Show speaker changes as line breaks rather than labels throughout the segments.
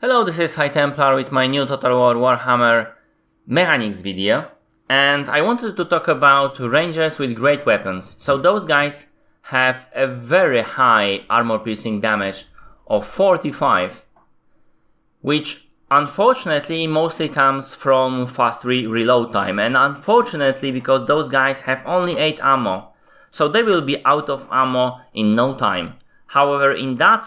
Hello, this is High Templar with my new Total War Warhammer mechanics video, and I wanted to talk about rangers with great weapons. So those guys have a very high armor piercing damage of 45, which unfortunately mostly comes from fast reload time, and unfortunately because those guys have only 8 ammo, so they will be out of ammo in no time. However, in that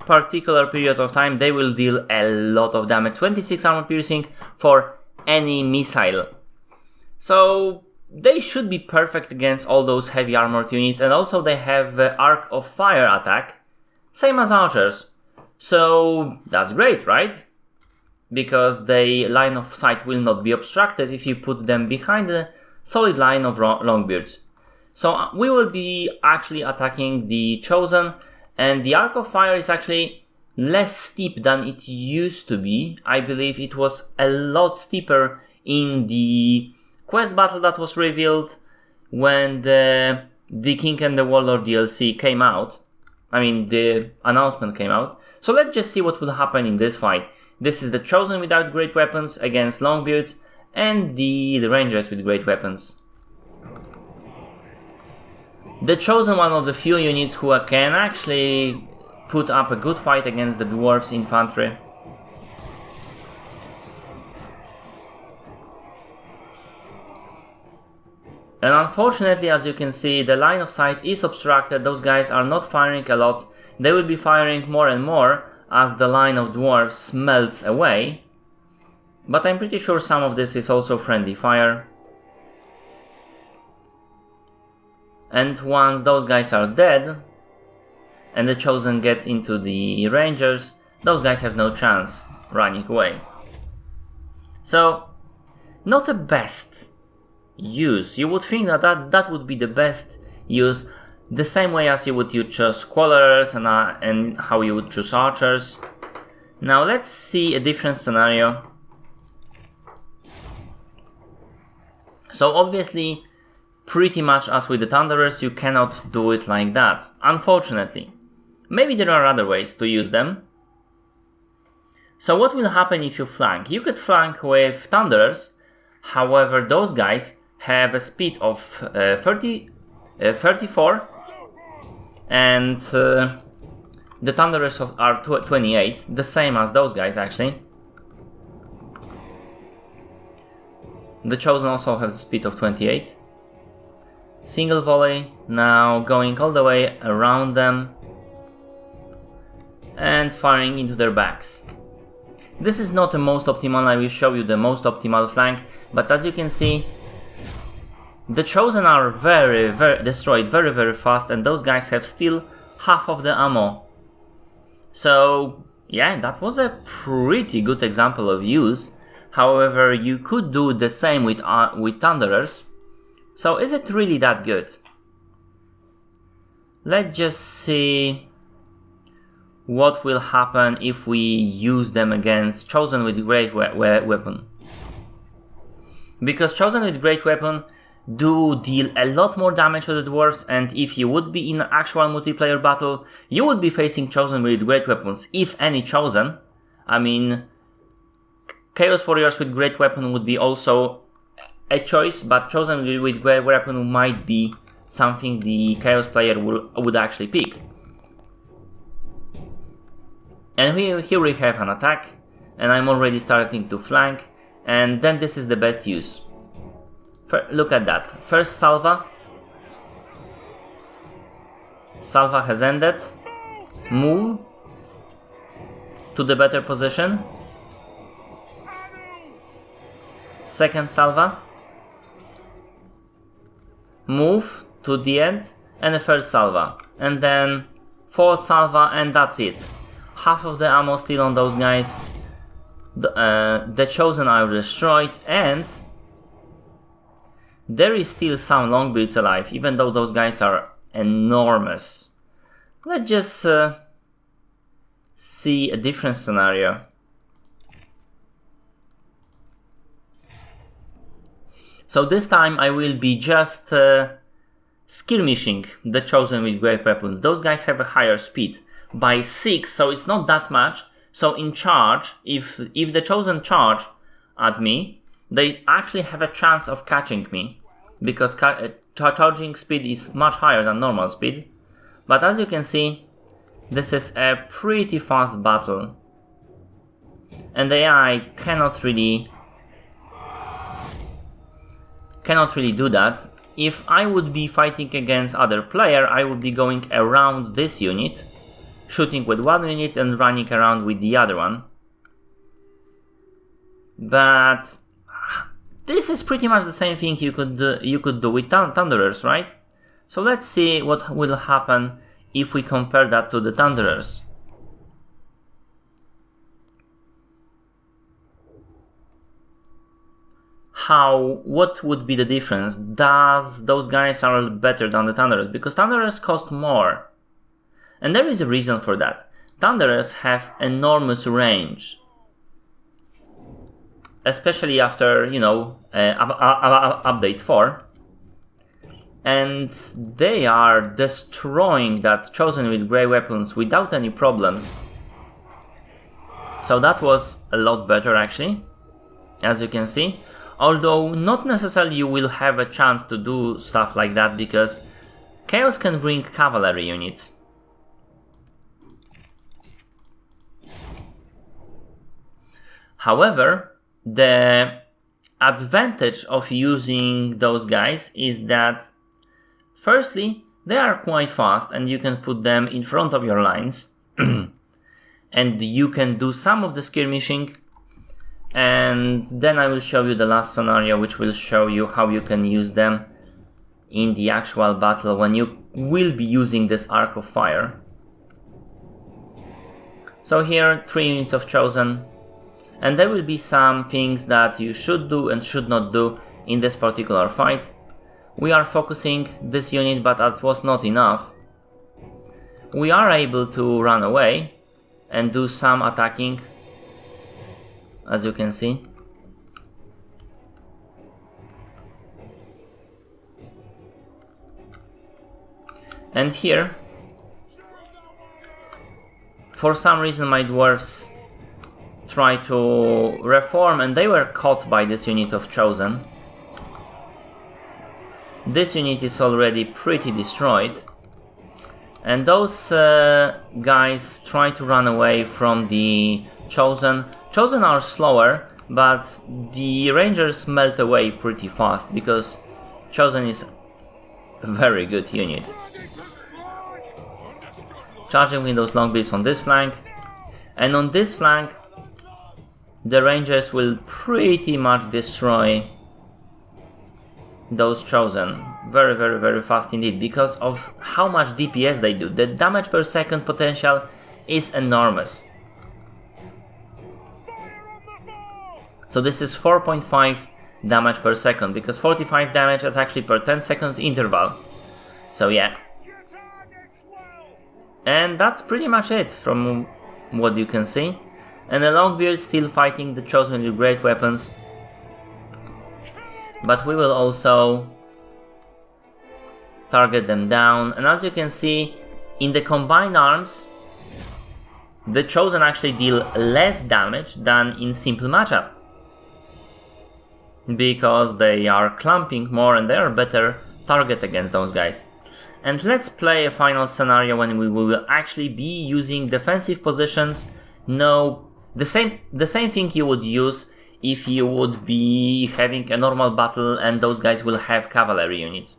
particular period of time they will deal a lot of damage, 26 armor piercing for any missile. So they should be perfect against all those heavy armored units, and also they have arc of fire attack, same as archers. So that's great, right? Because the line of sight will not be obstructed if you put them behind a solid line of longbeards. So we will be actually attacking the Chosen, and the arc of fire is actually less steep than it used to be. I believe it was a lot steeper in the quest battle that was revealed when the King and the Warlord DLC came out. I mean, the announcement came out. So let's just see what will happen in this fight. This is the Chosen without great weapons against Longbeards and the Rangers with great weapons. The Chosen, one of the few units who can actually put up a good fight against the Dwarves infantry. And unfortunately, as you can see, the line of sight is obstructed. Those guys are not firing a lot. They will be firing more and more as the line of Dwarves melts away. But I'm pretty sure some of this is also friendly fire. And once those guys are dead, and the Chosen gets into the Rangers, those guys have no chance running away. So, not the best use. You would think that would be the best use, the same way as you would choose Quarrelers and how you would choose Archers. Now let's see a different scenario. So obviously, pretty much as with the Thunderers, you cannot do it like that, unfortunately. Maybe there are other ways to use them. So what will happen if you flank? You could flank with Thunderers, however those guys have a speed of 34, and the Thunderers are 28, the same as those guys actually. The Chosen also has a speed of 28. Single volley, now going all the way around them and firing into their backs. This is not the most optimal. I will show you the most optimal flank, but as you can see, the Chosen are very destroyed very fast, and those guys have still half of the ammo. So yeah, that was a pretty good example of use. However, you could do the same with Thunderers. So is it really that good? Let's just see what will happen if we use them against Chosen with great weapon. Because Chosen with great weapon do deal a lot more damage to the Dwarves, and if you would be in an actual multiplayer battle, you would be facing Chosen with great weapons, if any Chosen. I mean, Chaos Warriors with great weapon would be also a choice, but Chosen with great weapon might be something the Chaos player would actually pick. And here we have an attack, and I'm already starting to flank, and then this is the best use. Look at that. First Salva. Salva has ended. Move to the better position. Second Salva. Move to the end, and a third Salva. And then fourth Salva, and that's it. Half of the ammo still on those guys. The Chosen are destroyed, and there is still some Longbeards alive, even though those guys are enormous. Let's just see a different scenario. So this time I will be just skirmishing the Chosen with great weapons. Those guys have a higher speed by 6, so it's not that much, So in charge, if the Chosen charge at me, they actually have a chance of catching me, because charging speed is much higher than normal speed. But as you can see, this is a pretty fast battle, and the AI cannot really do that. If I would be fighting against other player, I would be going around this unit, shooting with one unit and running around with the other one. But this is pretty much the same thing you could do with Thunderers, right? So let's see what will happen if we compare that to the Thunderers. What would be the difference? Those guys are better than the Thunderers? Because Thunderers cost more. And there is a reason for that. Thunderers have enormous range. Especially after, update 4. And they are destroying that Chosen with Grey weapons without any problems. So that was a lot better actually, as you can see. Although not necessarily you will have a chance to do stuff like that, because Chaos can bring cavalry units. However, the advantage of using those guys is that, firstly, they are quite fast and you can put them in front of your lines and you can do some of the skirmishing. And then I will show you the last scenario, which will show you how you can use them in the actual battle when you will be using this Arc of Fire. So here, 3 units of Chosen, and there will be some things that you should do and should not do in this particular fight. We are focusing this unit, but that was not enough. We are able to run away and do some attacking, as you can see. And here, for some reason my dwarves try to reform and they were caught by this unit of Chosen. This unit is already pretty destroyed. And those guys try to run away from the Chosen. Chosen are slower, but the Rangers melt away pretty fast, because Chosen is a very good unit. Charging with those longbeards on this flank, and on this flank the Rangers will pretty much destroy those Chosen very, very, very fast indeed, because of how much DPS they do. The damage per second potential is enormous. So this is 4.5 damage per second, because 45 damage is actually per 10-second interval. So yeah. And that's pretty much it from what you can see. And the Longbeard still fighting the Chosen with great weapons. But we will also target them down. And as you can see, in the combined arms, the Chosen actually deal less damage than in simple matchup, because they are clumping more and they are better target against those guys. And let's play a final scenario when we will actually be using defensive positions. No, the same thing you would use if you would be having a normal battle and those guys will have cavalry units.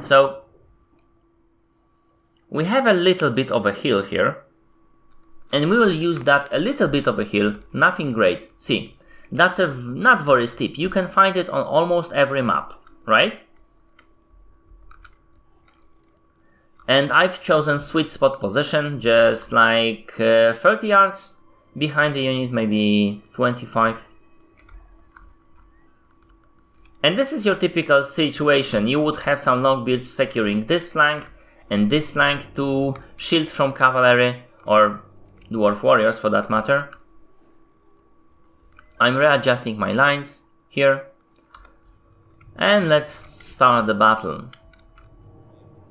So we have a little bit of a hill here, and we will use that a little bit of a hill, nothing great. See, that's not very steep. You can find it on almost every map, right? And I've chosen sweet spot position, just like 30 yards behind the unit, maybe 25. And this is your typical situation. You would have some longbeards securing this flank and this flank to shield from cavalry, or dwarf warriors for that matter. I'm readjusting my lines here. And let's start the battle.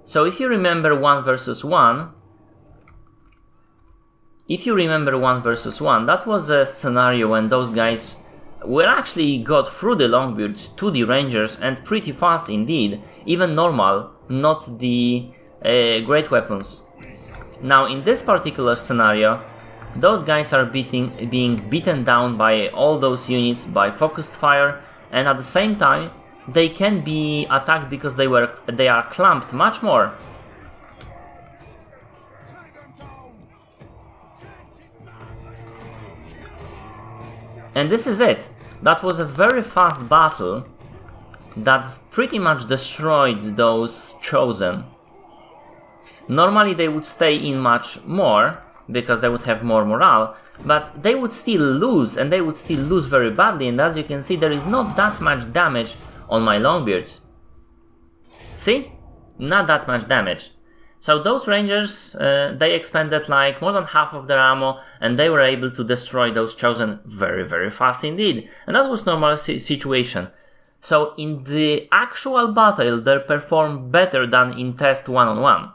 So if you remember 1 versus 1, if you remember 1 versus 1, that was a scenario when those guys well actually got through the Longbeards to the Rangers, and pretty fast indeed, even normal, not the great weapons. Now in this particular scenario, those guys are being beaten down by all those units by focused fire, and at the same time they can be attacked because they are clumped much more. And this is it. That was a very fast battle that pretty much destroyed those Chosen. Normally they would stay in much more, because they would have more morale, but they would still lose, and they would still lose very badly, and as you can see there is not that much damage on my Longbeards. See? Not that much damage. So those Rangers, they expended like more than half of their ammo, and they were able to destroy those Chosen very, very fast indeed. And that was normal situation. So in the actual battle they performed better than in test one-on-one.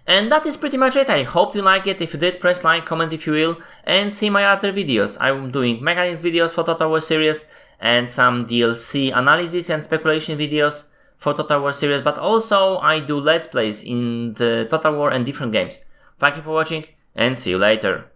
And that is pretty much it. I hope you like it. If you did, press like, comment if you will, and see my other videos. I'm doing mechanics videos for Total War series, and some DLC analysis and speculation videos for Total War series, but also I do Let's Plays in the Total War and different games. Thank you for watching, and see you later.